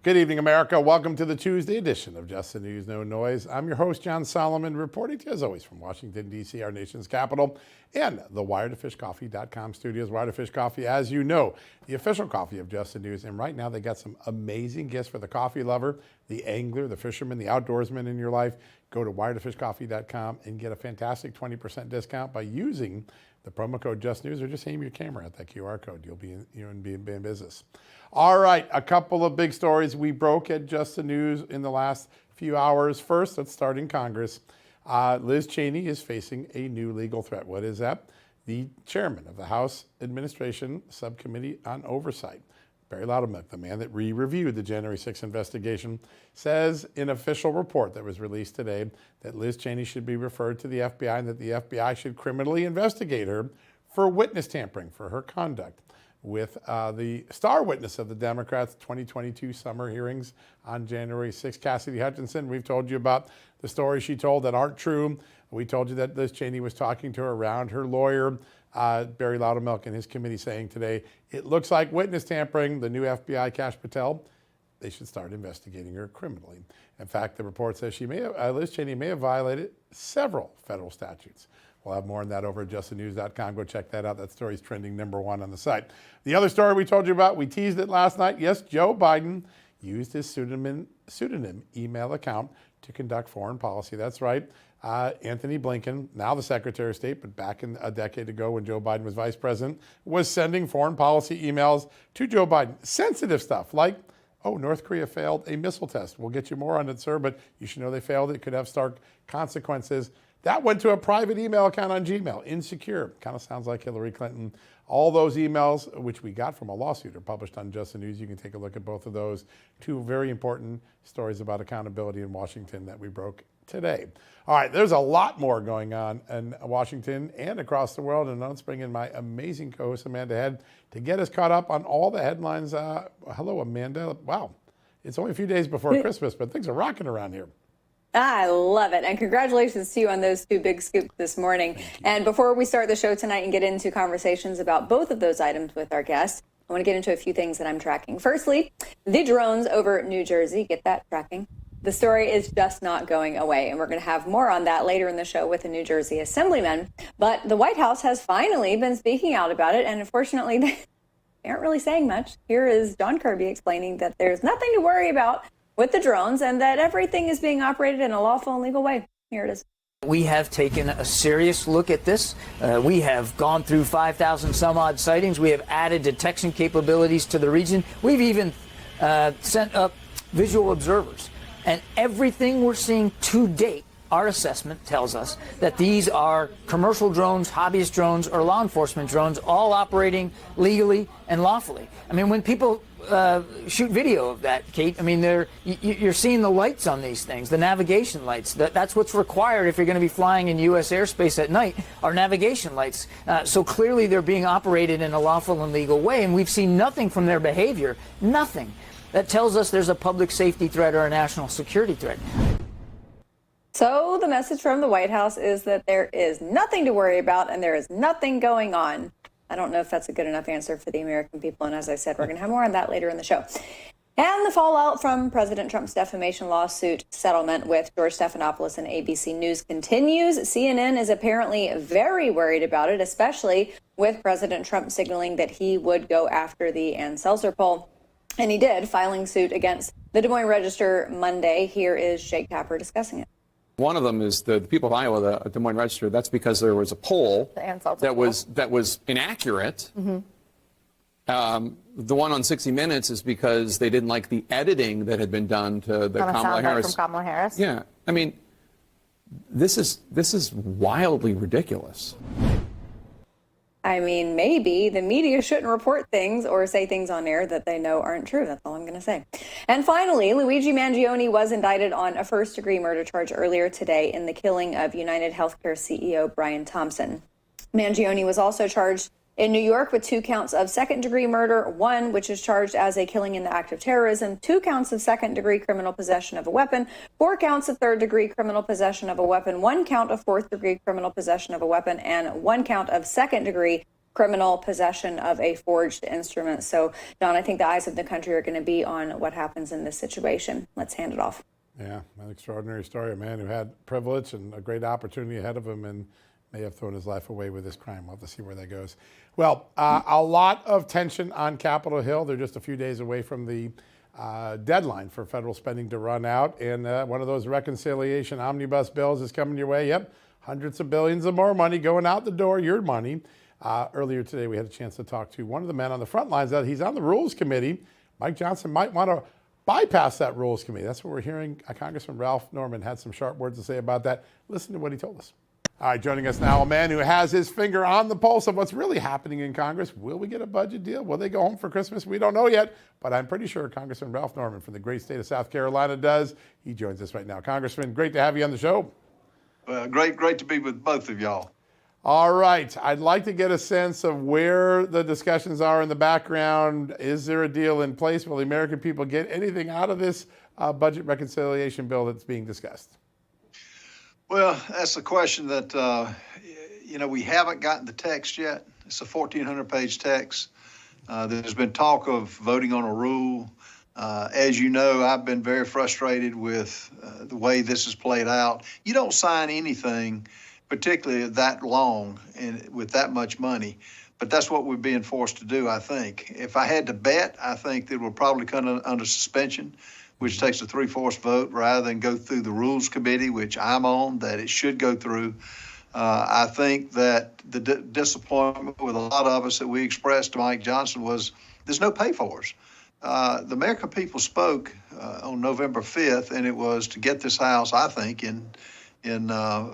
Good evening, America. Welcome to the Tuesday edition of Just the News, No Noise. I'm your host, John Solomon, reporting to you, as always, from Washington, D.C., our nation's capital, and the WiredToFishCoffee.com studios. Wired to Fish Coffee, as you know, the official coffee of Just the News. And right now, they got some amazing gifts for the coffee lover, the angler, the fisherman, the outdoorsman in your life. Go to WiredToFishCoffee.com and get a fantastic 20% discount by using the promo code JustNews, or just aim your camera at that QR code. You'll be in business. All right, a couple of big stories we broke at Just the News in the last few hours. First, let's start in Congress. Liz Cheney is facing a new legal threat. What is that? The chairman of the House Administration Subcommittee on Oversight, Barry Loudermilk, the man that reviewed the January 6th investigation, says in an official report that was released today that Liz Cheney should be referred to the FBI and that the FBI should criminally investigate her for witness tampering for her conduct with the star witness of the Democrats' 2022 summer hearings on January 6th, Cassidy Hutchinson. We've told you about the stories she told that aren't true. We told you that Liz Cheney was talking to her around her lawyer, Barry Loudermilk, and his committee, saying today, it looks like witness tampering. The new FBI, Kash Patel, they should start investigating her criminally. In fact, the report says Liz Cheney may have violated several federal statutes. We'll have more on that over at justthenews.com. Go check that out. That story's trending #1 on the site. The other story we told you about, we teased it last night. Yes, Joe Biden used his pseudonym email account to conduct foreign policy. That's right. Anthony Blinken, now the Secretary of State, but back in a decade ago when Joe Biden was vice president, was sending foreign policy emails to Joe Biden. Sensitive stuff like, oh, North Korea failed a missile test. We'll get you more on it, sir, but you should know they failed. It could have stark consequences. That went to a private email account on Gmail, insecure. Kind of sounds like Hillary Clinton. All those emails, which we got from a lawsuit, are published on Just the News. You can take a look at both of those. Two very important stories about accountability in Washington that we broke today. All right, there's a lot more going on in Washington and across the world. And let's bring in my amazing co-host, Amanda Head, to get us caught up on all the headlines. Hello, Amanda. Wow, it's only a few days before Christmas, but things are rocking around here. I love it. And congratulations to you on those two big scoops this morning. And before we start the show tonight and get into conversations about both of those items with our guests, I want to get into a few things that I'm tracking. Firstly, the drones over New Jersey. Get that tracking. The story is just not going away. And we're going to have more on that later in the show with a New Jersey assemblyman. But the White House has finally been speaking out about it. And unfortunately, they aren't really saying much. Here is John Kirby explaining that there's nothing to worry about with the drones and that everything is being operated in a lawful and legal way. Here it is. We have taken a serious look at this. We have gone through 5,000 some odd sightings. We have added detection capabilities to the region. We've even sent up visual observers. And everything we're seeing to date, our assessment tells us that these are commercial drones, hobbyist drones, or law enforcement drones, all operating legally and lawfully. I mean, when people shoot video of that, Kate, I mean, you're seeing the lights on these things, the navigation lights. That's what's required if you're going to be flying in U.S. airspace at night, are navigation lights. So clearly they're being operated in a lawful and legal way, and we've seen nothing from their behavior, nothing, that tells us there's a public safety threat or a national security threat. So the message from the White House is that there is nothing to worry about and there is nothing going on. I don't know if that's a good enough answer for the American people. And as I said, we're going to have more on that later in the show. And the fallout from President Trump's defamation lawsuit settlement with George Stephanopoulos and ABC News continues. CNN is apparently very worried about it, especially with President Trump signaling that he would go after the Ann Selzer poll. And he did, filing suit against the Des Moines Register Monday. Here is Jake Tapper discussing it. One of them is the people of Iowa, the Des Moines Register. That's because there was a poll that was inaccurate. Mm-hmm. The one on 60 Minutes is because they didn't like the editing that had been done to the Kamala Harris. From Kamala Harris. Yeah, I mean, this is wildly ridiculous. I mean, maybe the media shouldn't report things or say things on air that they know aren't true. That's all I'm going to say. And finally, Luigi Mangione was indicted on a first-degree murder charge earlier today in the killing of United Healthcare CEO Brian Thompson. Mangione was also charged in New York with 2 counts of second-degree murder, 1 which is charged as a killing in the act of terrorism, 2 counts of second-degree criminal possession of a weapon, 4 counts of third-degree criminal possession of a weapon, 1 count of fourth-degree criminal possession of a weapon, and 1 count of second-degree criminal possession of a forged instrument. So, John, I think the eyes of the country are going to be on what happens in this situation. Let's hand it off. Yeah, an extraordinary story. A man who had privilege and a great opportunity ahead of him and may have thrown his life away with this crime. We'll have to see where that goes. Well, a lot of tension on Capitol Hill. They're just a few days away from the deadline for federal spending to run out. And one of those reconciliation omnibus bills is coming your way. Yep, hundreds of billions of more money going out the door, your money. Earlier today, we had a chance to talk to one of the men on the front lines. That he's on the Rules Committee. Mike Johnson might want to bypass that Rules Committee. That's what we're hearing. Congressman Ralph Norman had some sharp words to say about that. Listen to what he told us. All right, joining us now, a man who has his finger on the pulse of what's really happening in Congress. Will we get a budget deal? Will they go home for Christmas? We don't know yet, but I'm pretty sure Congressman Ralph Norman from the great state of South Carolina does. He joins us right now. Congressman, great to have you on the show. Great to be with both of y'all. All right, I'd like to get a sense of where the discussions are in the background. Is there a deal in place? Will the American people get anything out of this budget reconciliation bill that's being discussed? Well, that's a question that, we haven't gotten the text yet. It's a 1,400-page text. There's been talk of voting on a rule. As you know, I've been very frustrated with the way this is played out. You don't sign anything, particularly that long and with that much money, but that's what we're being forced to do, I think. If I had to bet, I think that we'll probably come under suspension, which takes a 3/4 vote, rather than go through the Rules Committee, which I'm on, that it should go through. I think that the disappointment with a lot of us that we expressed to Mike Johnson was there's no pay for us. The American people spoke on November 5th, and it was to get this House, I think, in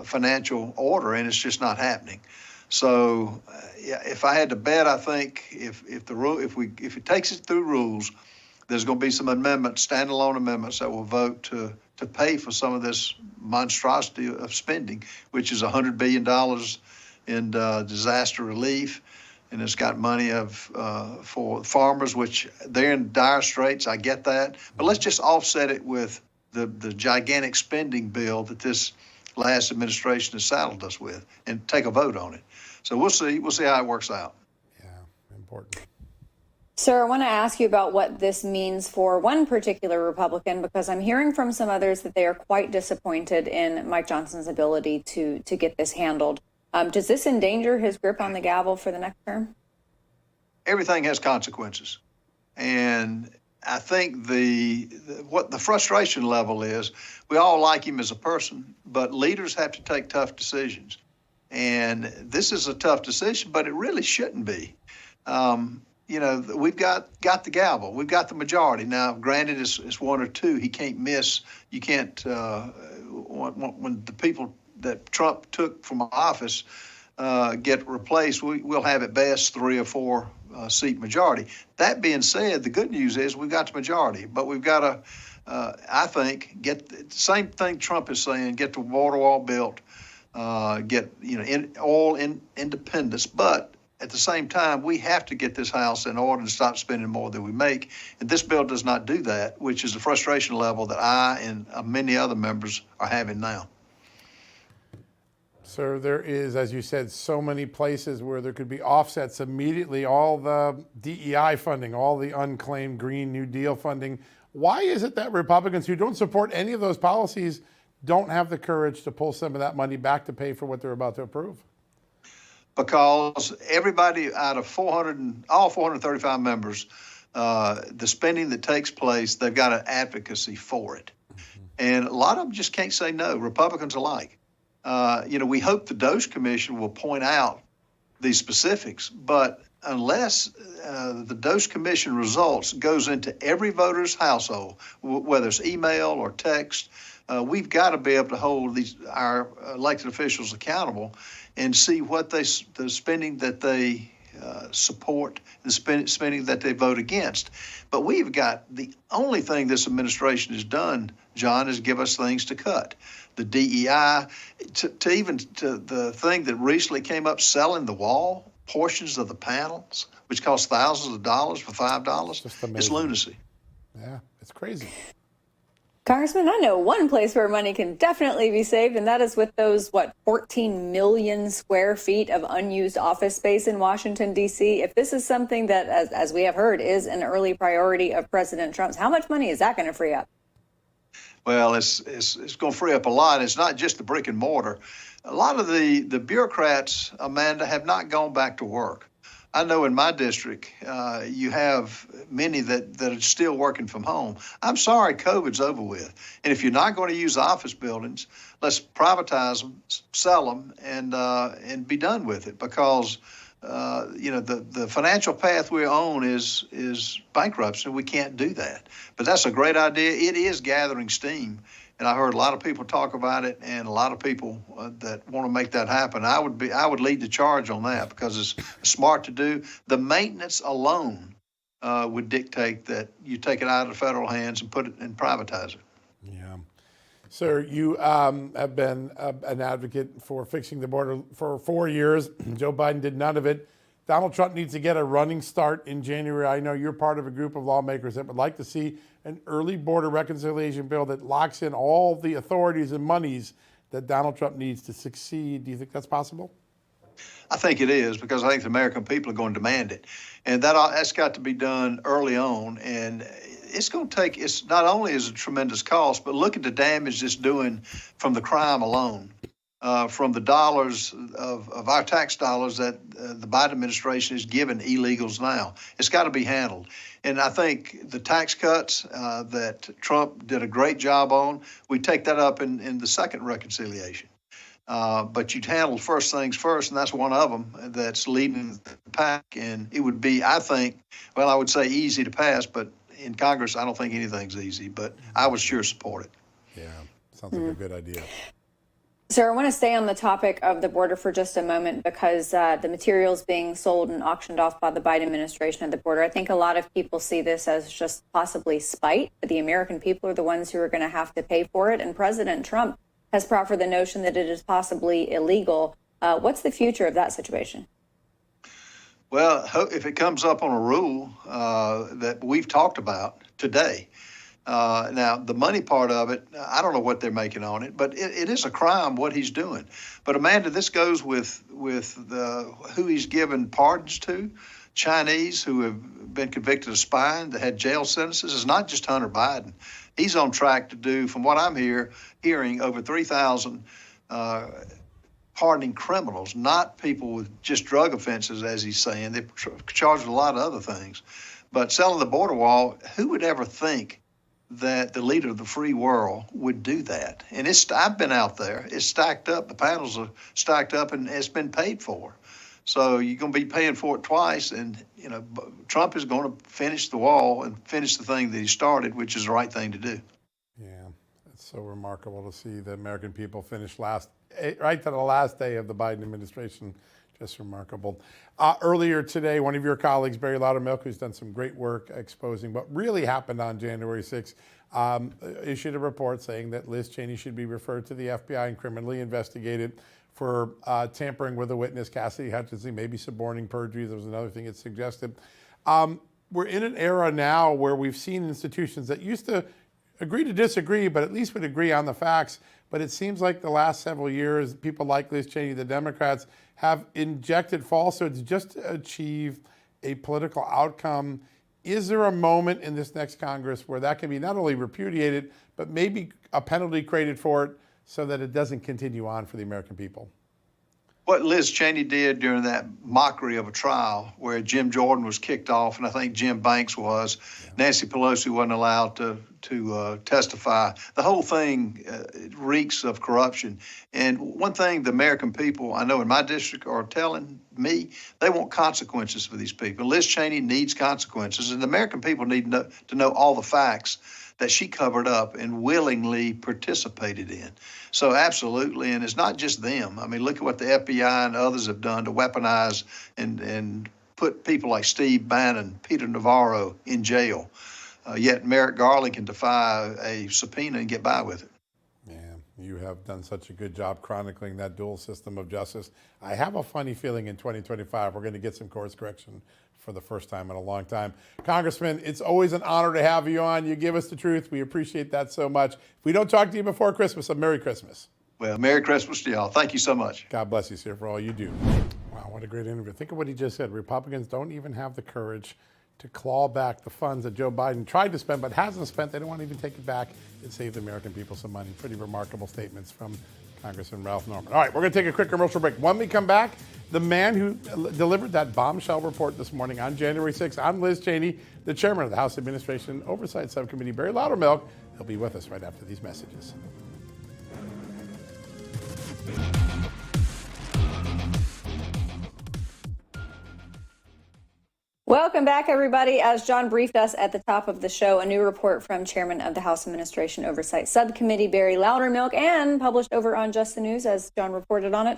financial order, and it's just not happening. So, if I had to bet, I think if it takes it through rules, there's going to be some amendments, standalone amendments that will vote to pay for some of this monstrosity of spending, which is $100 billion in disaster relief. And it's got money for farmers, which they're in dire straits. I get that. But let's just offset it with the gigantic spending bill that this last administration has saddled us with and take a vote on it. So we'll see. We'll see how it works out. Yeah, important. Sir, I want to ask you about what this means for one particular Republican, because I'm hearing from some others that they are quite disappointed in Mike Johnson's ability to get this handled. Does this endanger his grip on the gavel for the next term? Everything has consequences. And I think what the frustration level is, we all like him as a person, but leaders have to take tough decisions. And this is a tough decision, but it really shouldn't be. We've got the gavel. We've got the majority. Now, granted, it's one or two. He can't miss. You can't, when the people that Trump took from office get replaced, we'll have at best 3 or 4 seat majority. That being said, the good news is we've got the majority, but we've got to, I think, get the same thing Trump is saying, get the water wall built, get oil independence, but at the same time, we have to get this House in order to stop spending more than we make. And this bill does not do that, which is a frustration level that I and many other members are having now. Sir, there is, as you said, so many places where there could be offsets immediately, all the DEI funding, all the unclaimed Green New Deal funding. Why is it that Republicans who don't support any of those policies don't have the courage to pull some of that money back to pay for what they're about to approve? Because everybody out of all 435 members, the spending that takes place, they've got an advocacy for it. And a lot of them just can't say no, Republicans alike. We hope the DOGE Commission will point out these specifics, but unless the DOGE Commission results goes into every voter's household, whether it's email or text, we've got to be able to hold our elected officials accountable and see what the spending that they support, the spending that they vote against. But we've got the only thing this administration has done, John, is give us things to cut. The DEI, to the thing that recently came up, selling the wall, portions of the panels, which cost thousands of dollars for $5. It's lunacy. Yeah, it's crazy. Congressman, I know one place where money can definitely be saved, and that is with those, 14 million square feet of unused office space in Washington, D.C. If this is something that, as we have heard, is an early priority of President Trump's, how much money is that going to free up? Well, it's going to free up a lot. It's not just the brick and mortar. A lot of the bureaucrats, Amanda, have not gone back to work. I know in my district, you have many that are still working from home. I'm sorry, COVID's over with. And if you're not going to use the office buildings, let's privatize them, sell them, and be done with it. Because the financial path we're on is bankruptcy. We can't do that. But that's a great idea. It is gathering steam. And I heard a lot of people talk about it, and a lot of people that want to make that happen. I would lead the charge on that because it's smart to do. The maintenance alone would dictate that you take it out of the federal hands and put it and privatize it. Yeah. Sir, you have been an advocate for fixing the border for 4 years. Joe Biden did none of it. Donald Trump needs to get a running start in January. I know you're part of a group of lawmakers that would like to see an early border reconciliation bill that locks in all the authorities and monies that Donald Trump needs to succeed. Do you think that's possible? I think it is, because I think the American people are going to demand it. And that's got to be done early on. And it's going to take, it's not only is it a tremendous cost, but look at the damage it's doing from the crime alone. From the dollars of our tax dollars that the Biden administration is giving illegals now. It's got to be handled. And I think the tax cuts that Trump did a great job on, we take that up in the second reconciliation. But you'd handle first things first, and that's one of them that's leading the pack. And it would be, I think, well, I would say easy to pass, but in Congress, I don't think anything's easy, but I would sure support it. Yeah, sounds like a good idea. Sir, I want to stay on the topic of the border for just a moment because the materials being sold and auctioned off by the Biden administration at the border, I think a lot of people see this as just possibly spite. But the American people are the ones who are going to have to pay for it. And President Trump has proffered the notion that it is possibly illegal. What's the future of that situation? Well, if it comes up on a rule that we've talked about today, now, the money part of it, I don't know what they're making on it, but it is a crime what he's doing. But Amanda, this goes with who he's given pardons to, Chinese who have been convicted of spying that had jail sentences. It's not just Hunter Biden. He's on track to do, from what I'm hearing, over 3,000 pardoning criminals, not people with just drug offenses, as he's saying. They're charged with a lot of other things. But selling the border wall, who would ever think that the leader of the free world would do that? And I've been out there. It's stacked up. The panels are stacked up, and it's been paid for. So you're going to be paying for it twice. And, Trump is going to finish the wall and finish the thing that he started, which is the right thing to do. Yeah, it's so remarkable to see the American people finish right to the last day of the Biden administration. Just remarkable. Earlier today, one of your colleagues, Barry Loudermilk, who's done some great work exposing what really happened on January 6th, issued a report saying that Liz Cheney should be referred to the FBI and criminally investigated for tampering with a witness, Cassidy Hutchinson, maybe suborning perjury. There was another thing it suggested. We're in an era now where we've seen institutions that used to agree to disagree, but at least would agree on the facts. But it seems like the last several years, people like Liz Cheney, the Democrats, have injected falsehoods just to achieve a political outcome. Is there a moment in this next Congress where that can be not only repudiated, but maybe a penalty created for it so that it doesn't continue on for the American people? What Liz Cheney did during that mockery of a trial where Jim Jordan was kicked off, and I think Jim Banks was, Nancy Pelosi wasn't allowed to testify. The whole thing reeks of corruption. And one thing the American people, I know in my district, are telling me, they want consequences for these people. Liz Cheney needs consequences, and the American people need to know all the facts that she covered up and willingly participated in. So absolutely, and it's not just them. I mean, look at what the FBI and others have done to weaponize and put people like Steve Bannon, Peter Navarro in jail. Yet Merrick Garland can defy a subpoena and get by with it. Yeah, You have done such a good job chronicling that dual system of justice. I have a funny feeling in 2025 we're going to get some course correction for the first time in a long time. Congressman, it's always an honor to have you on. You give us the truth. We appreciate that so much. If we don't talk to you before Christmas, a Merry Christmas. Well, Merry Christmas to y'all. Thank you so much. God bless you, sir, for all you do. Wow, what a great interview. Think of what he just said. Republicans don't even have the courage to claw back the funds that Joe Biden tried to spend but hasn't spent. They don't want to even take it back and save the American people some money. Pretty remarkable statements from Congressman Ralph Norman. All right, we're going to take a quick commercial break. When we come back, the man who delivered that bombshell report this morning on January 6th on Liz Cheney, the chairman of the House Administration Oversight Subcommittee, Barry Loudermilk, he'll be with us right after these messages. Welcome back, everybody. As John briefed us at the top of the show, a new report from Chairman of the House Administration Oversight Subcommittee, Barry Loudermilk, and published over on Just the News, as John reported on it,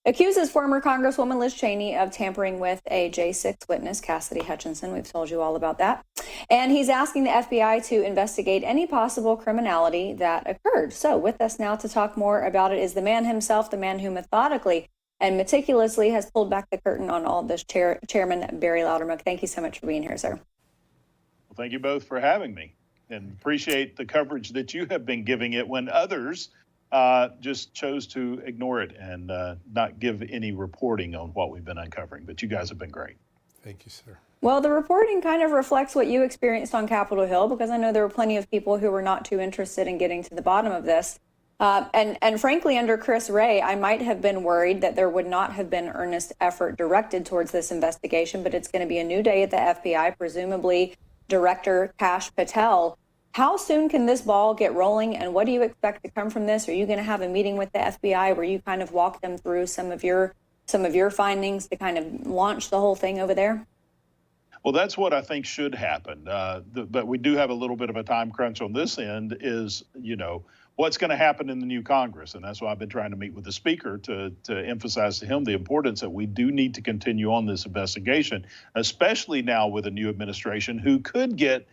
accuses former Congresswoman Liz Cheney of tampering with a J6 witness, Cassidy Hutchinson. We've told you all about that. And he's asking the FBI to investigate any possible criminality that occurred. So with us now to talk more about it is the man himself, the man who methodically and meticulously has pulled back the curtain on all this, Chairman Barry Loudermilk. Thank you so much for being here, sir. Well, thank you both for having me, and appreciate the coverage that you have been giving it when others just chose to ignore it and not give any reporting on what we've been uncovering. But you guys have been great. Thank you, sir. Well, the reporting kind of reflects what you experienced on Capitol Hill, because I know there were plenty of people who were not too interested in getting to the bottom of this. And frankly, under Chris Wray, I might have been worried that there would not have been earnest effort directed towards this investigation, but it's going to be a new day at the FBI, presumably Director Kash Patel. How soon can this ball get rolling, and what do you expect to come from this? Are you going to have a meeting with the FBI where you kind of walk them through some of your findings to kind of launch the whole thing over there? Well, that's what I think should happen. But we do have a little bit of a time crunch on this end is, what's going to happen in the new Congress. And that's why I've been trying to meet with the Speaker to emphasize to him the importance that we do need to continue on this investigation, especially now with a new administration who could get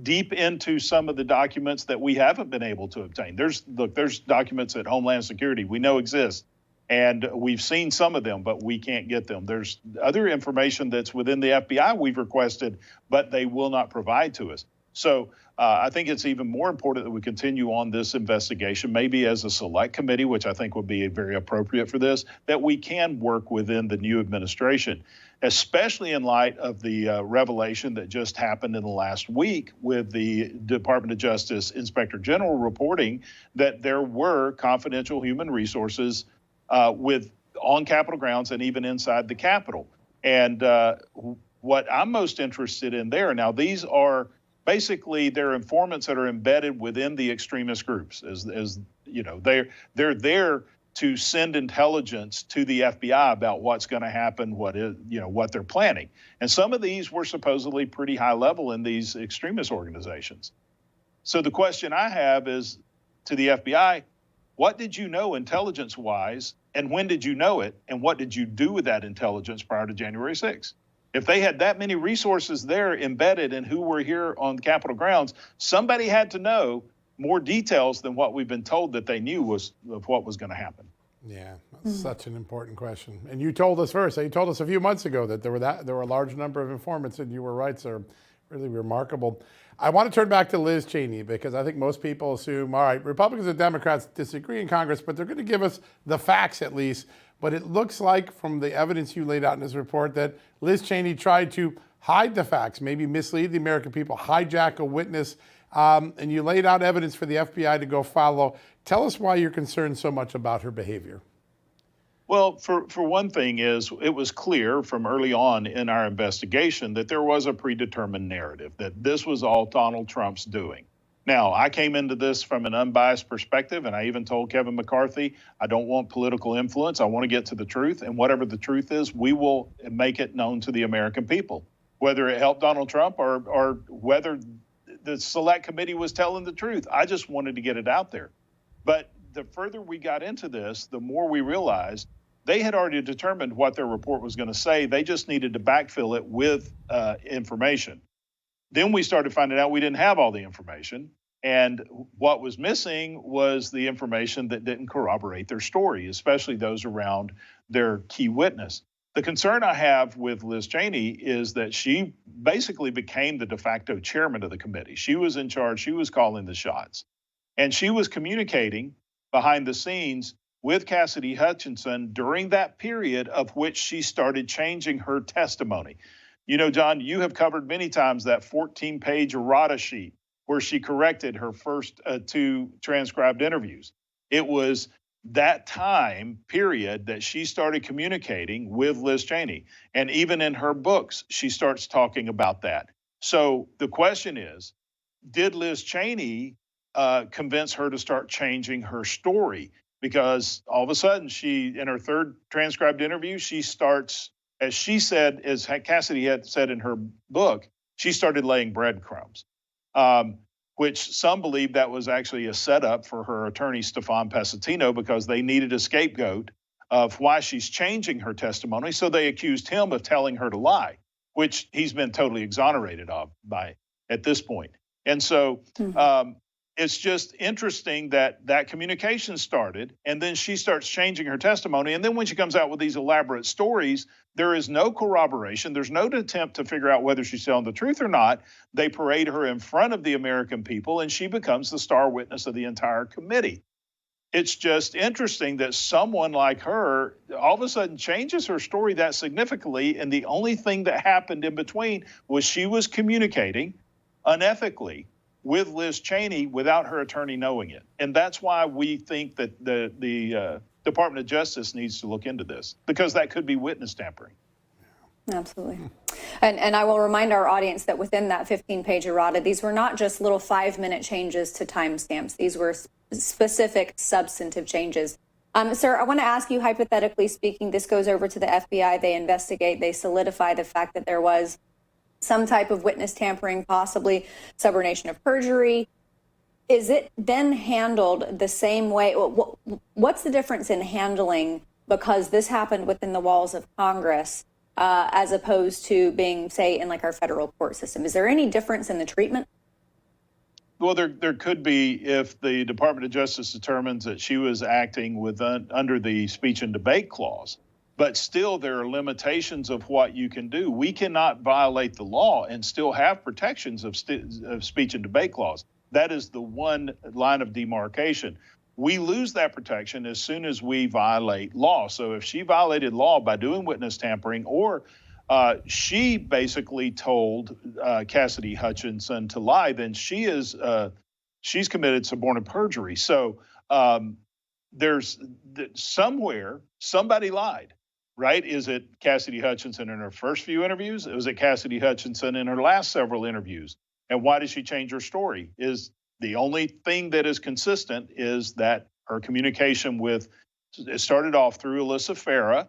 deep into some of the documents that we haven't been able to obtain. There's documents at Homeland Security we know exist, and we've seen some of them, but we can't get them. There's other information that's within the FBI we've requested, but they will not provide to us. So I think it's even more important that we continue on this investigation, maybe as a select committee, which I think would be very appropriate for this, that we can work within the new administration, especially in light of the revelation that just happened in the last week with the Department of Justice Inspector General reporting that there were confidential human resources on Capitol grounds and even inside the Capitol. And what I'm most interested in there, now these are basically they're informants that are embedded within the extremist groups. As you know, they're there to send intelligence to the FBI about what's going to happen, what they're planning. And some of these were supposedly pretty high level in these extremist organizations. So the question I have is to the FBI, what did you know intelligence-wise, and when did you know it, and what did you do with that intelligence prior to January 6th? If they had that many resources there embedded in who were here on the Capitol grounds, somebody had to know more details than what we've been told that they knew of what was going to happen. Yeah, that's such an important question. And you told us first, you told us a few months ago that there were a large number of informants, and you were right, sir. Really remarkable. I want to turn back to Liz Cheney, because I think most people assume, all right, Republicans and Democrats disagree in Congress, but they're going to give us the facts at least. But it looks like from the evidence you laid out in this report that Liz Cheney tried to hide the facts, maybe mislead the American people, hijack a witness, and you laid out evidence for the FBI to go follow. Tell us why you're concerned so much about her behavior. Well, for one thing is it was clear from early on in our investigation that there was a predetermined narrative, that this was all Donald Trump's doing. Now, I came into this from an unbiased perspective, and I even told Kevin McCarthy, I don't want political influence. I want to get to the truth, and whatever the truth is, we will make it known to the American people, whether it helped Donald Trump or whether the select committee was telling the truth. I just wanted to get it out there. But the further we got into this, the more we realized they had already determined what their report was going to say. They just needed to backfill it with information. Then we started finding out we didn't have all the information. And what was missing was the information that didn't corroborate their story, especially those around their key witness. The concern I have with Liz Cheney is that she basically became the de facto chairman of the committee. She was in charge, she was calling the shots. And she was communicating behind the scenes with Cassidy Hutchinson during that period of which she started changing her testimony. You know, John, you have covered many times that 14-page errata sheet where she corrected her first 2 transcribed interviews. It was that time period that she started communicating with Liz Cheney. And even in her books, she starts talking about that. So the question is, did Liz Cheney convince her to start changing her story? Because all of a sudden, she, in her 3rd transcribed interview, she starts, as she said, as Cassidy had said in her book, she started laying breadcrumbs. Which some believe that was actually a setup for her attorney, Stefan Passantino, because they needed a scapegoat of why she's changing her testimony. So they accused him of telling her to lie, which he's been totally exonerated of by at this point. And so it's just interesting that that communication started, and then she starts changing her testimony. And then when she comes out with these elaborate stories, there is no corroboration. There's no attempt to figure out whether she's telling the truth or not. They parade her in front of the American people, and she becomes the star witness of the entire committee. It's just interesting that someone like her all of a sudden changes her story that significantly, and the only thing that happened in between was she was communicating unethically with Liz Cheney without her attorney knowing it. And that's why we think that the Department of Justice needs to look into this, because that could be witness tampering. Absolutely. And I will remind our audience that within that 15-page errata, these were not just little 5-minute changes to timestamps. These were specific substantive changes. Sir, I want to ask you, hypothetically speaking, this goes over to the FBI. They investigate, they solidify the fact that there was some type of witness tampering, possibly subornation of perjury. Is it then handled the same way? What's the difference in handling, because this happened within the walls of Congress, as opposed to being, say, in like our federal court system? Is there any difference in the treatment? Well, there could be if the Department of Justice determines that she was acting under the speech and debate clause. But still, there are limitations of what you can do. We cannot violate the law and still have protections of speech and debate clause. That is the one line of demarcation. We lose that protection as soon as we violate law. So if she violated law by doing witness tampering, or she basically told Cassidy Hutchinson to lie, then she's committed suborning perjury. So there's somewhere somebody lied. Right? Is it Cassidy Hutchinson in her first few interviews? Was it Cassidy Hutchinson in her last several interviews? And why did she change her story? Is the only thing that is consistent is that her communication with, it started off through Alyssa Farah,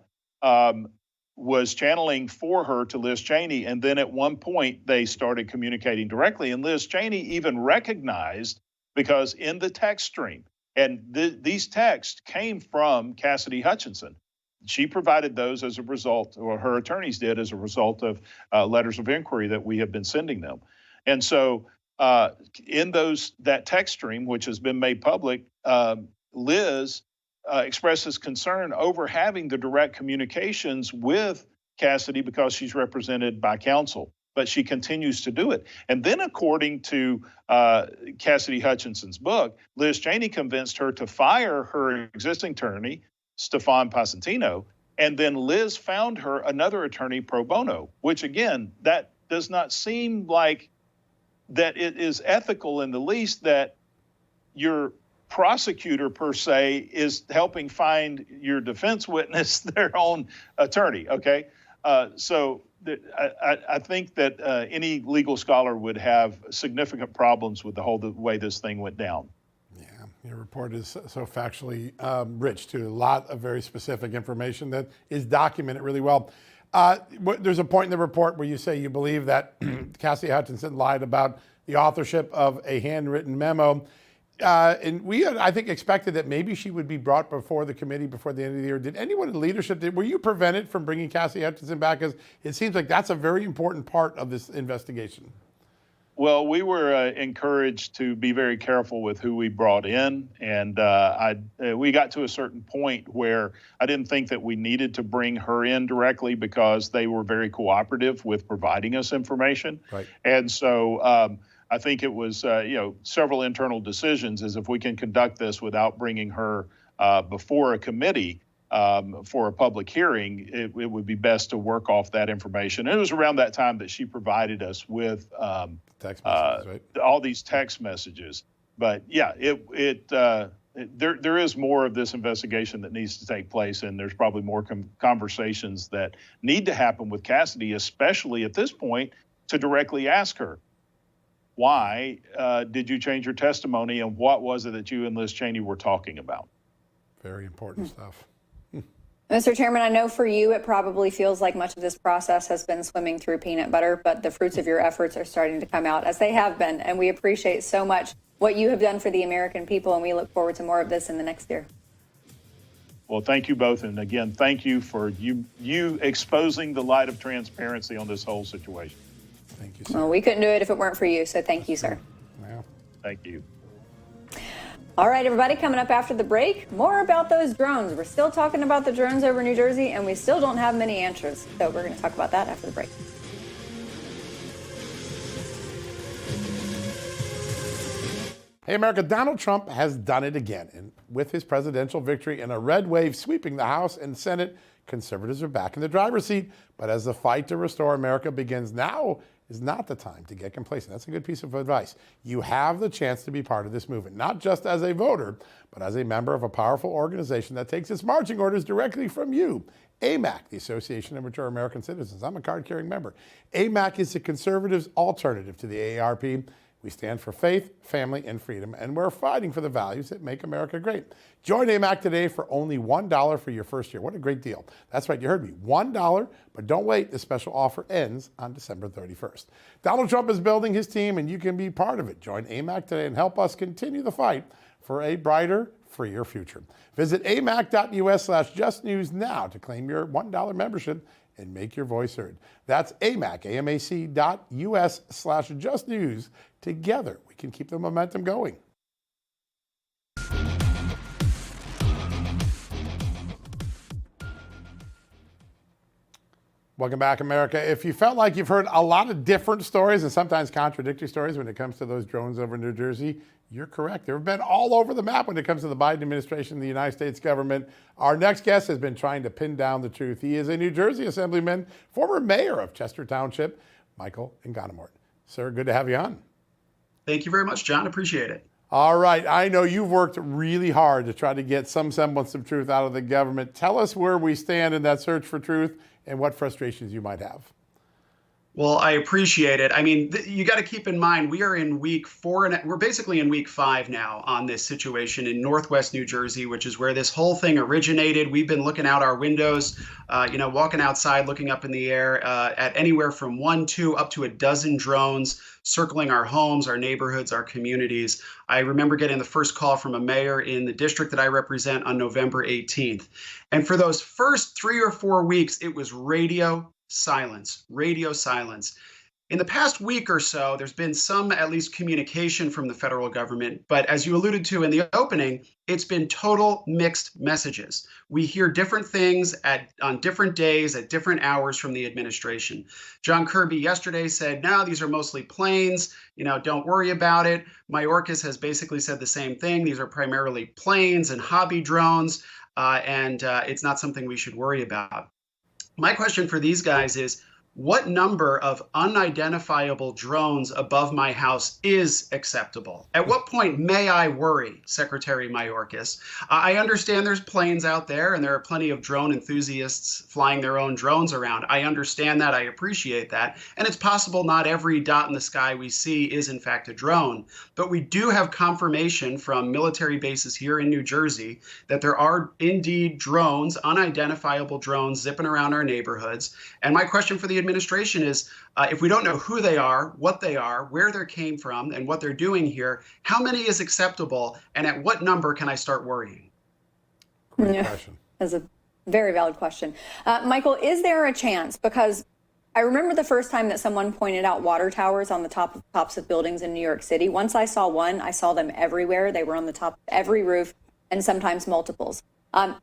was channeling for her to Liz Cheney. And then at one point they started communicating directly. And Liz Cheney even recognized, because in the text stream, and these texts came from Cassidy Hutchinson. She provided those as a result, or her attorneys did as a result of letters of inquiry that we have been sending them. And so in that text stream, which has been made public, Liz expresses concern over having the direct communications with Cassidy because she's represented by counsel, but she continues to do it. And then according to Cassidy Hutchinson's book, Liz Cheney convinced her to fire her existing attorney, Stefan Passantino, and then Liz found her another attorney pro bono, which again, that does not seem like that it is ethical in the least that your prosecutor per se is helping find your defense witness their own attorney, okay? So I think that any legal scholar would have significant problems with the way this thing went down. Your report is so factually rich, too. A lot of very specific information that is documented really well. There's a point in the report where you say you believe that Cassidy Hutchinson lied about the authorship of a handwritten memo. And we had, I think, expected that maybe she would be brought before the committee before the end of the year. Did anyone in leadership, were you prevented from bringing Cassidy Hutchinson back? Because it seems like that's a very important part of this investigation. Well, we were encouraged to be very careful with who we brought in, and we got to a certain point where I didn't think that we needed to bring her in directly because they were very cooperative with providing us information. Right. And so I think it was, several internal decisions as if we can conduct this without bringing her before a committee for a public hearing, it would be best to work off that information. And it was around that time that she provided us with Text messages, right? all these text messages. But yeah, there is more of this investigation that needs to take place, and there's probably more conversations that need to happen with Cassidy, especially at this point, to directly ask her, why did you change your testimony, and what was it that you and Liz Cheney were talking about? Very important stuff. Mr. Chairman, I know for you it probably feels like much of this process has been swimming through peanut butter, but the fruits of your efforts are starting to come out, as they have been, and we appreciate so much what you have done for the American people, and we look forward to more of this in the next year. Well, thank you both, and again, thank you for you exposing the light of transparency on this whole situation. Thank you, sir. Well, we couldn't do it if it weren't for you, so thank you, sir. Well, Thank you. All right, everybody, coming up after the break, more about those drones. We're still talking about the drones over New Jersey, and we still don't have many answers. So we're going to talk about that after the break. hey, America, Donald Trump has done it again. And with his presidential victory and a red wave sweeping the House and Senate, conservatives are back in the driver's seat. But as the fight to restore America begins, now is not the time to get complacent. That's a good piece of advice. You have the chance to be part of this movement, not just as a voter, but as a member of a powerful organization that takes its marching orders directly from you. AMAC, the Association of Mature American Citizens. I'm a card-carrying member. AMAC is the conservatives' alternative to the AARP. We stand for faith, family, and freedom, and we're fighting for the values that make America great. Join AMAC today for only $1 for your first year. What a great deal. That's right, you heard me, $1, but don't wait. The special offer ends on December 31st. Donald Trump is building his team, and you can be part of it. Join AMAC today and help us continue the fight for a brighter, freer future. Visit amac.us/justnews now to claim your $1 membership and make your voice heard. That's AMAC, amac.us/justnews. Together, we can keep the momentum going. Welcome back, America. If you felt like you've heard a lot of different stories and sometimes contradictory stories when it comes to those drones over New Jersey, you're correct. They've been all over the map when it comes to the Biden administration, the United States government. Our next guest has been trying to pin down the truth. He is a New Jersey Assemblyman, former mayor of Chester Township, Michael Enganamort. Sir, good to have you on. Thank you very much, John. Appreciate it. All right. I know you've worked really hard to try to get some semblance of truth out of the government. Tell us where we stand in that search for truth and what frustrations you might have. Well, I appreciate it. I mean, you got to keep in mind, we are in week 4, and we're basically in week 5 now on this situation in Northwest New Jersey, which is where this whole thing originated. We've been looking out our windows, walking outside, looking up in the air at anywhere from 1, 2, up to a dozen drones circling our homes, our neighborhoods, our communities. I remember getting the first call from a mayor in the district that I represent on November 18th. And for those first 3 or 4 weeks, it was radio silence. In the past week or so, there's been some, at least, communication from the federal government. But as you alluded to in the opening, it's been total mixed messages. We hear different things on different days at different hours from the administration. John Kirby yesterday said, no, these are mostly planes. Don't worry about it. Mayorkas has basically said the same thing. These are primarily planes and hobby drones, and it's not something we should worry about. My question for these guys is, what number of unidentifiable drones above my house is acceptable? At what point may I worry, Secretary Mayorkas? I understand there's planes out there and there are plenty of drone enthusiasts flying their own drones around. I understand that. I appreciate that. And it's possible not every dot in the sky we see is in fact a drone. But we do have confirmation from military bases here in New Jersey that there are indeed drones, unidentifiable drones zipping around our neighborhoods. And my question for the administration is, if we don't know who they are, what they are, where they came from, and what they're doing here, how many is acceptable, and at what number can I start worrying? Great question. That's a very valid question. Michael, is there a chance, because I remember the first time that someone pointed out water towers on the tops of buildings in New York City. Once I saw one, I saw them everywhere. They were on the top of every roof and sometimes multiples.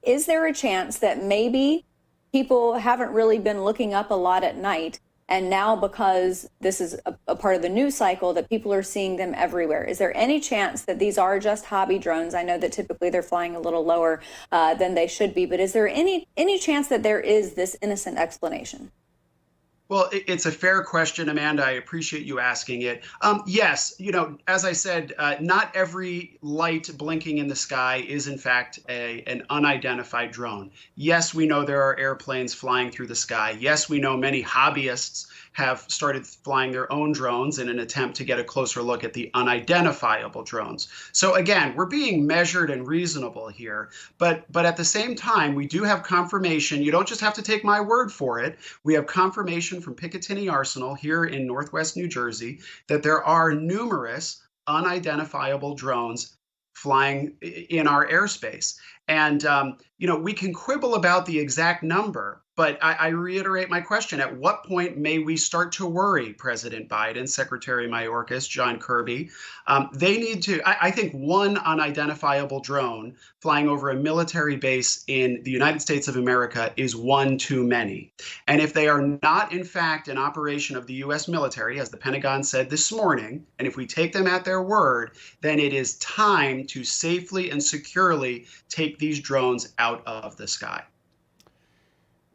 Is there a chance that maybe people haven't really been looking up a lot at night, and now because this is a part of the news cycle that people are seeing them everywhere? Is there any chance that these are just hobby drones? I know that typically they're flying a little lower than they should be, but is there any chance that there is this innocent explanation? Well, it's a fair question, Amanda. I appreciate you asking it. Yes, as I said, not every light blinking in the sky is, in fact, an unidentified drone. Yes, we know there are airplanes flying through the sky. Yes, we know many hobbyists have started flying their own drones in an attempt to get a closer look at the unidentifiable drones. So again, we're being measured and reasonable here, but at the same time, we do have confirmation. You don't just have to take my word for it. We have confirmation from Picatinny Arsenal here in Northwest New Jersey that there are numerous unidentifiable drones flying in our airspace. And, we can quibble about the exact number, but I reiterate my question. At what point may we start to worry President Biden, Secretary Mayorkas, John Kirby? They need to, I think one unidentifiable drone flying over a military base in the United States of America is one too many. And if they are not, in fact, an operation of the U.S. military, as the Pentagon said this morning, and if we take them at their word, then it is time to safely and securely take these drones out of the sky.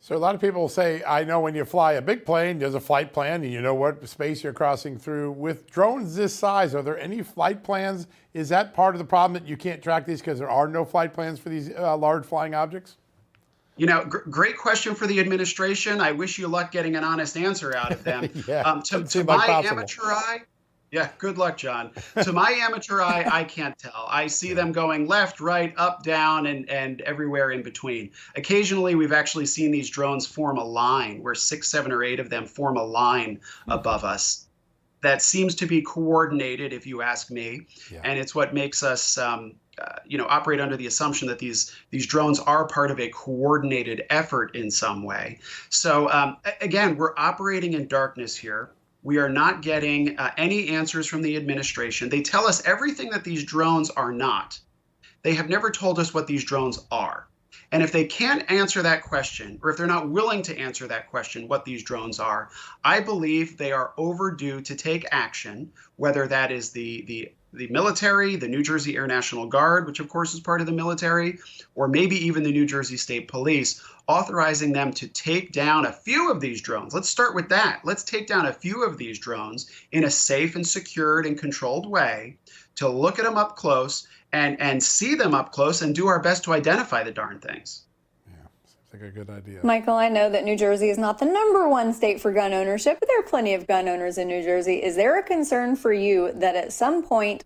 So a lot of people say, I know when you fly a big plane, there's a flight plan and you know what space you're crossing through. With drones this size, are there any flight plans? Is that part of the problem that you can't track these because there are no flight plans for these large flying objects? Great question for the administration. I wish you luck getting an honest answer out of them. Yeah, to my amateur eye, yeah, good luck, John. To my amateur eye, I can't tell. I see them going left, right, up, down, and everywhere in between. Occasionally, we've actually seen these drones form a line where 6, 7, or 8 of them form a line above us. That seems to be coordinated, if you ask me, and it's what makes us operate under the assumption that these drones are part of a coordinated effort in some way. So again, we're operating in darkness here. We are not getting any answers from the administration. They tell us everything that these drones are not. They have never told us what these drones are. And if they can't answer that question, or if they're not willing to answer that question, what these drones are, I believe they are overdue to take action, whether that is the military, the New Jersey Air National Guard, which of course is part of the military, or maybe even the New Jersey State Police, authorizing them to take down a few of these drones. Let's start with that. Let's take down a few of these drones in a safe and secured and controlled way, to look at them up close and see them up close and do our best to identify the darn things. Yeah, seems like a good idea. Michael, I know that New Jersey is not the #1 state for gun ownership, but there are plenty of gun owners in New Jersey. Is there a concern for you that at some point,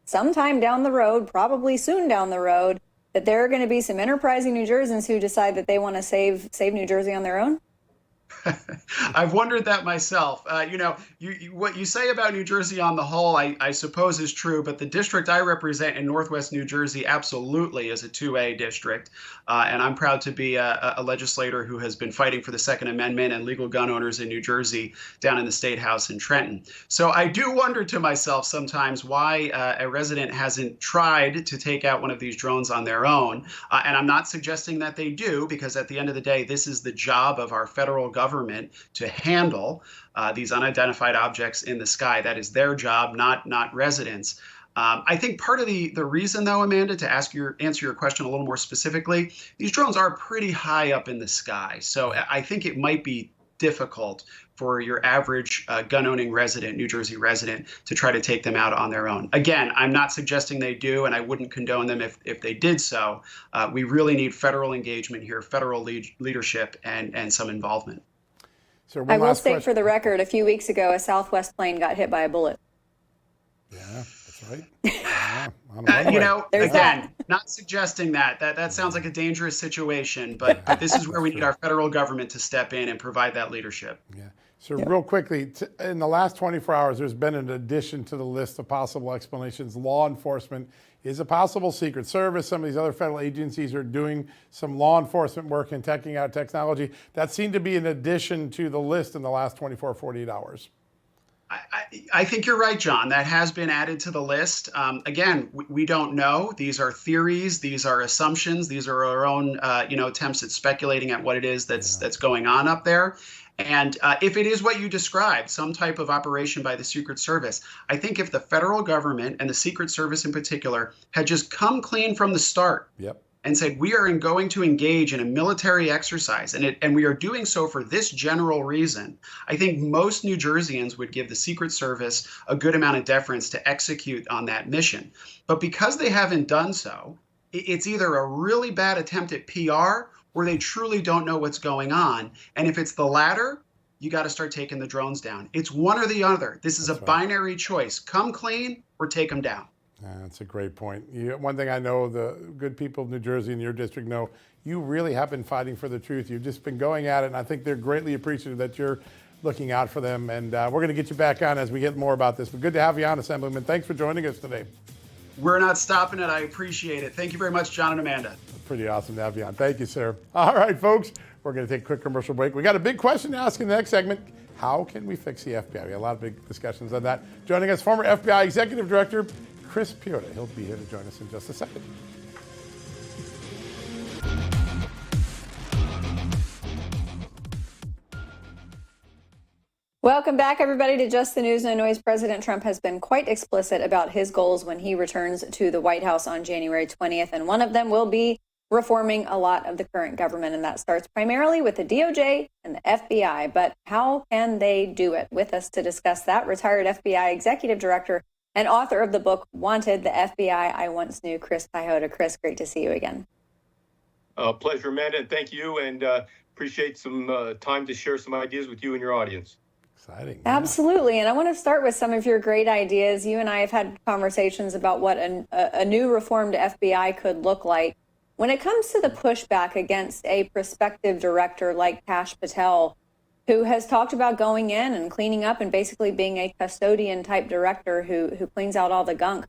sometime down the road, probably soon down the road, that there are going to be some enterprising New Jerseyans who decide that they want to save New Jersey on their own? I've wondered that myself. What you say about New Jersey on the whole, I suppose is true, but the district I represent in Northwest New Jersey absolutely is a 2A district. And I'm proud to be a legislator who has been fighting for the Second Amendment and legal gun owners in New Jersey down in the State House in Trenton. So I do wonder to myself sometimes why a resident hasn't tried to take out one of these drones on their own. And I'm not suggesting that they do, because at the end of the day, this is the job of our federal government to handle these unidentified objects in the sky. That is their job, not residents. I think part of the reason, though, Amanda, to answer your question a little more specifically, these drones are pretty high up in the sky. So I think it might be difficult for your average gun-owning resident, New Jersey resident, to try to take them out on their own. Again, I'm not suggesting they do, and I wouldn't condone them if they did so. We really need federal engagement here, federal leadership, and some involvement. So I will state for the record, a few weeks ago, a Southwest plane got hit by a bullet. Yeah, that's right. Yeah, again, not suggesting that sounds like a dangerous situation, but this is where we need our federal government to step in and provide that leadership. Yeah. So real quickly, in the last 24 hours, there's been an addition to the list of possible explanations. Law enforcement is a possible Secret Service. Some of these other federal agencies are doing some law enforcement work and checking out technology. That seemed to be an addition to the list in the last 24, 48 hours. I think you're right, John. That has been added to the list. Again, we don't know. These are theories. These are assumptions. These are our own, attempts at speculating at what it is that's going on up there. And if it is what you described, some type of operation by the Secret Service, I think if the federal government and the Secret Service in particular had just come clean from the start, and said, we are going to engage in a military exercise, and we are doing so for this general reason, I think most New Jerseyans would give the Secret Service a good amount of deference to execute on that mission. But because they haven't done so, it's either a really bad attempt at PR or they truly don't know what's going on. And if it's the latter, you got to start taking the drones down. It's one or the other. This is a binary choice. Come clean or take them down. That's a great point. One thing I know the good people of New Jersey and your district know, you really have been fighting for the truth. You've just been going at it, and I think they're greatly appreciative that you're looking out for them. And we're going to get you back on as we get more about this. But good to have you on, Assemblyman. Thanks for joining us today. We're not stopping it. I appreciate it. Thank you very much, John and Amanda. Pretty awesome to have you on. Thank you, sir. All right, folks, we're going to take a quick commercial break. We got a big question to ask in the next segment. How can we fix the FBI? We had a lot of big discussions on that. Joining us, former FBI Executive Director Chris Piota. He'll be here to join us in just a second. Welcome back, everybody, to Just the News, No Noise. President Trump has been quite explicit about his goals when he returns to the White House on January 20th, and one of them will be reforming a lot of the current government, and that starts primarily with the DOJ and the FBI. But how can they do it? With us to discuss that, retired FBI Executive Director and author of the book Wanted, the FBI I Once Knew, Chris Piota. Chris, great to see you again. Pleasure, Amanda, and thank you, and appreciate some time to share some ideas with you and your audience. Exciting. Absolutely. And I want to start with some of your great ideas. You and I have had conversations about what a new reformed FBI could look like. When it comes to the pushback against a prospective director like Kash Patel, who has talked about going in and cleaning up and basically being a custodian type director who cleans out all the gunk,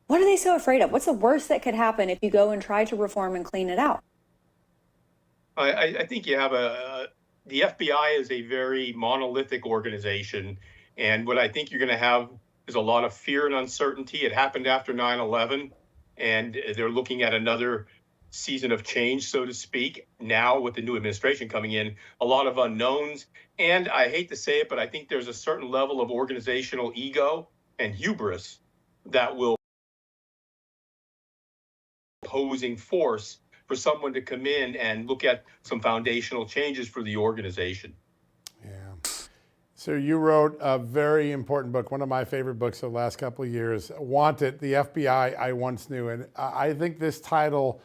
what are they so afraid of? What's the worst that could happen if you go and try to reform and clean it out? I think you have the FBI is a very monolithic organization. And what I think you're going to have is a lot of fear and uncertainty. It happened after 9/11, and they're looking at another season of change, so to speak. Now with the new administration coming in, a lot of unknowns. And I hate to say it, but I think there's a certain level of organizational ego and hubris that will opposing force for someone to come in and look at some foundational changes for the organization. Yeah. So you wrote a very important book, one of my favorite books of the last couple of years, Wanted, the FBI I Once Knew. And I think this title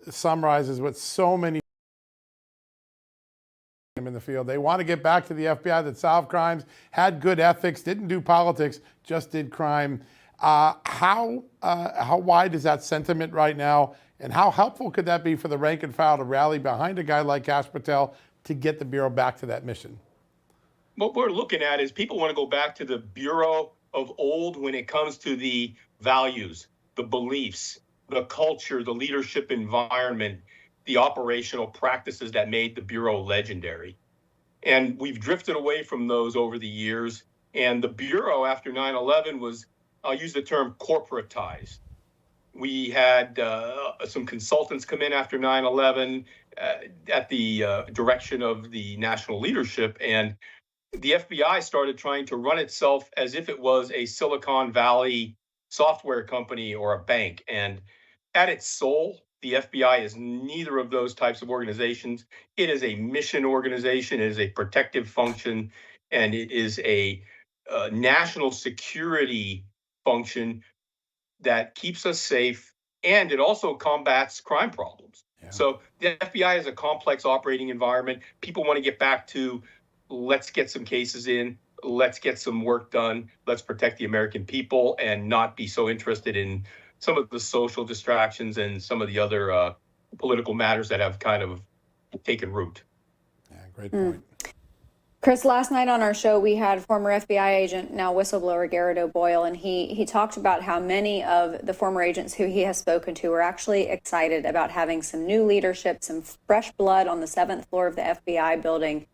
summarizes what so many in the field. They want to get back to the FBI that solved crimes, had good ethics, didn't do politics, just did crime. How wide is that sentiment right now? And how helpful could that be for the rank and file to rally behind a guy like Kash Patel to get the Bureau back to that mission? What we're looking at is people want to go back to the Bureau of old when it comes to the values, the beliefs, the culture, the leadership environment, the operational practices that made the Bureau legendary. And we've drifted away from those over the years. And the Bureau after 9/11 was, I'll use the term, corporatized. We had some consultants come in after 9/11 at the direction of the national leadership, and the FBI started trying to run itself as if it was a Silicon Valley software company or a bank. And at its soul, the FBI is neither of those types of organizations. It is a mission organization, it is a protective function, and it is a national security function that keeps us safe, and it also combats crime problems. Yeah. So the FBI is a complex operating environment. People want to get back to, let's get some cases in, let's get some work done, let's protect the American people, and not be so interested in some of the social distractions and some of the other political matters that have kind of taken root. Yeah, great point. Chris, last night on our show, we had former FBI agent, now whistleblower Garrett O'Boyle, and he talked about how many of the former agents who he has spoken to are actually excited about having some new leadership, some fresh blood on the 7th floor of the FBI building.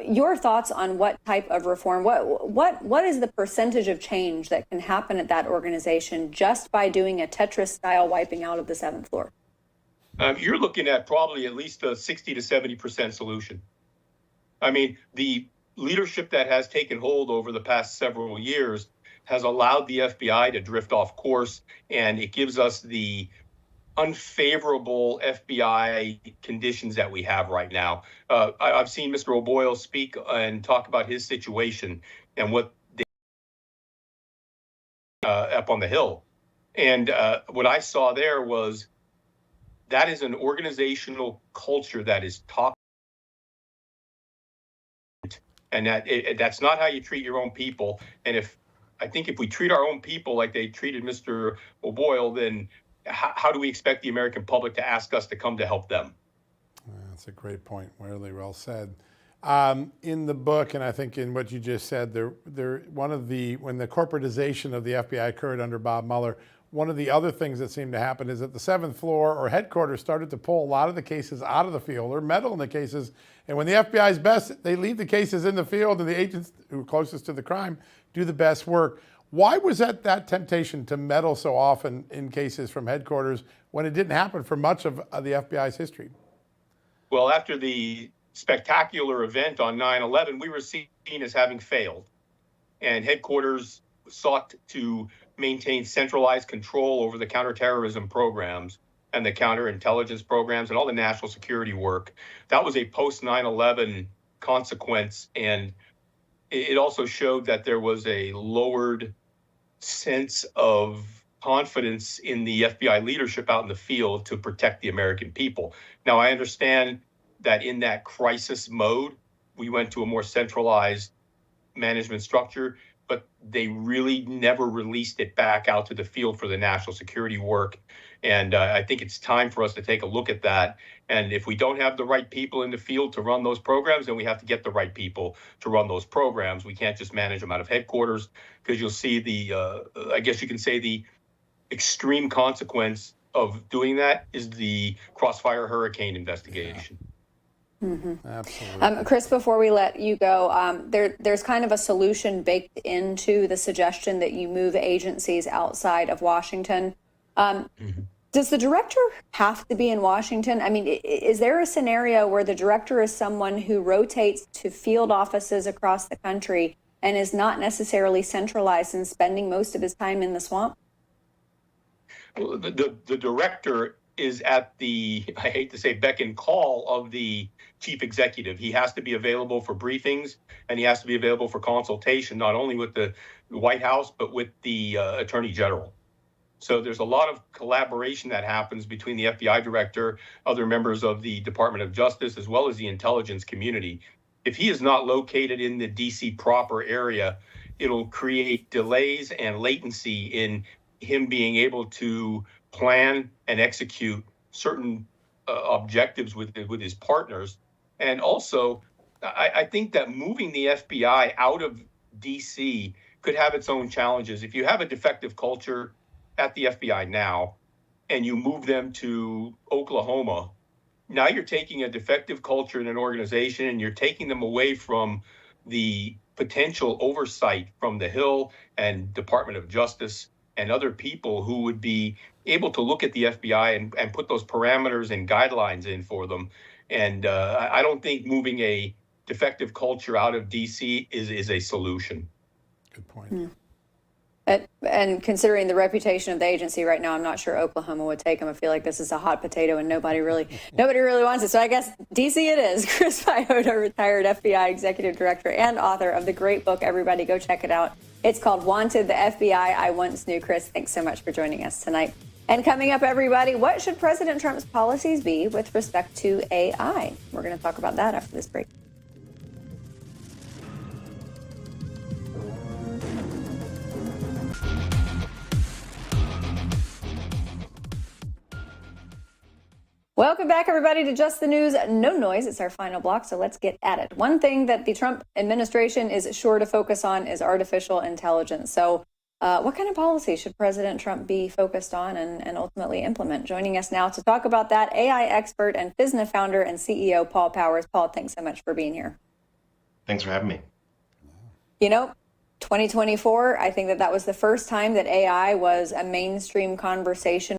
Your thoughts on what type of reform, what is the percentage of change that can happen at that organization just by doing a Tetris-style wiping out of the 7th floor? You're looking at probably at least a 60 to 70% solution. I mean, the leadership that has taken hold over the past several years has allowed the FBI to drift off course, and it gives us the unfavorable FBI conditions that we have right now. I've seen Mr. O'Boyle speak and talk about his situation and what they up on the Hill. And what I saw there was that is an organizational culture that is toxic. And that's not how you treat your own people. And I think if we treat our own people like they treated Mr. O'Boyle, then how do we expect the American public to ask us to come to help them? That's a great point. Really well said. In the book, and I think in what you just said, when the corporatization of the FBI occurred under Bob Mueller, one of the other things that seemed to happen is that the 7th floor or headquarters started to pull a lot of the cases out of the field or meddle in the cases. And when the FBI is best, they leave the cases in the field and the agents who are closest to the crime do the best work. Why was that temptation to meddle so often in cases from headquarters when it didn't happen for much of the FBI's history? Well, after the spectacular event on 9/11, we were seen as having failed. And headquarters sought to maintain centralized control over the counterterrorism programs and the counterintelligence programs and all the national security work. That was a post 9/11 consequence. And it also showed that there was a lowered sense of confidence in the FBI leadership out in the field to protect the American people. Now, I understand that in that crisis mode, we went to a more centralized management structure, but they really never released it back out to the field for the national security work. And I think it's time for us to take a look at that. And if we don't have the right people in the field to run those programs, then we have to get the right people to run those programs. We can't just manage them out of headquarters, because you'll see I guess you can say the extreme consequence of doing that is the Crossfire Hurricane investigation. Yeah. Mm-hmm. Absolutely. Chris, before we let you go, there's kind of a solution baked into the suggestion that you move agencies outside of Washington. Does the director have to be in Washington? I mean, is there a scenario where the director is someone who rotates to field offices across the country and is not necessarily centralized and spending most of his time in the swamp? Well, the director is at the, I hate to say, beck and call of the chief executive. He has to be available for briefings, and he has to be available for consultation, not only with the White House, but with the Attorney General. So there's a lot of collaboration that happens between the FBI director, other members of the Department of Justice, as well as the intelligence community. If he is not located in the DC proper area, it'll create delays and latency in him being able to plan and execute certain objectives with his partners. And also, I think that moving the FBI out of DC could have its own challenges. If you have a defective culture at the FBI now and you move them to Oklahoma, now you're taking a defective culture in an organization and you're taking them away from the potential oversight from the Hill and Department of Justice and other people who would be able to look at the FBI and put those parameters and guidelines in for them. And I don't think moving a defective culture out of DC is a solution. Good point. And considering the reputation of the agency right now, I'm not sure Oklahoma would take them. I feel like this is a hot potato and nobody really wants it. So I guess DC it is. Chris Piotta, retired FBI executive director and author of the great book. Everybody go check it out. It's called Wanted, the FBI I Once Knew. Chris, thanks so much for joining us tonight. And coming up, everybody, what should President Trump's policies be with respect to AI? We're going to talk about that after this break. Welcome back, everybody, to Just the News, No Noise. It's our final block, so let's get at it. One thing that the Trump administration is sure to focus on is artificial intelligence. So what kind of policy should President Trump be focused on and ultimately implement? Joining us now to talk about that, AI expert and FISNA founder and CEO Paul Powers. Paul, thanks so much for being here. Thanks for having me. 2024, I think that was the first time that AI was a mainstream conversation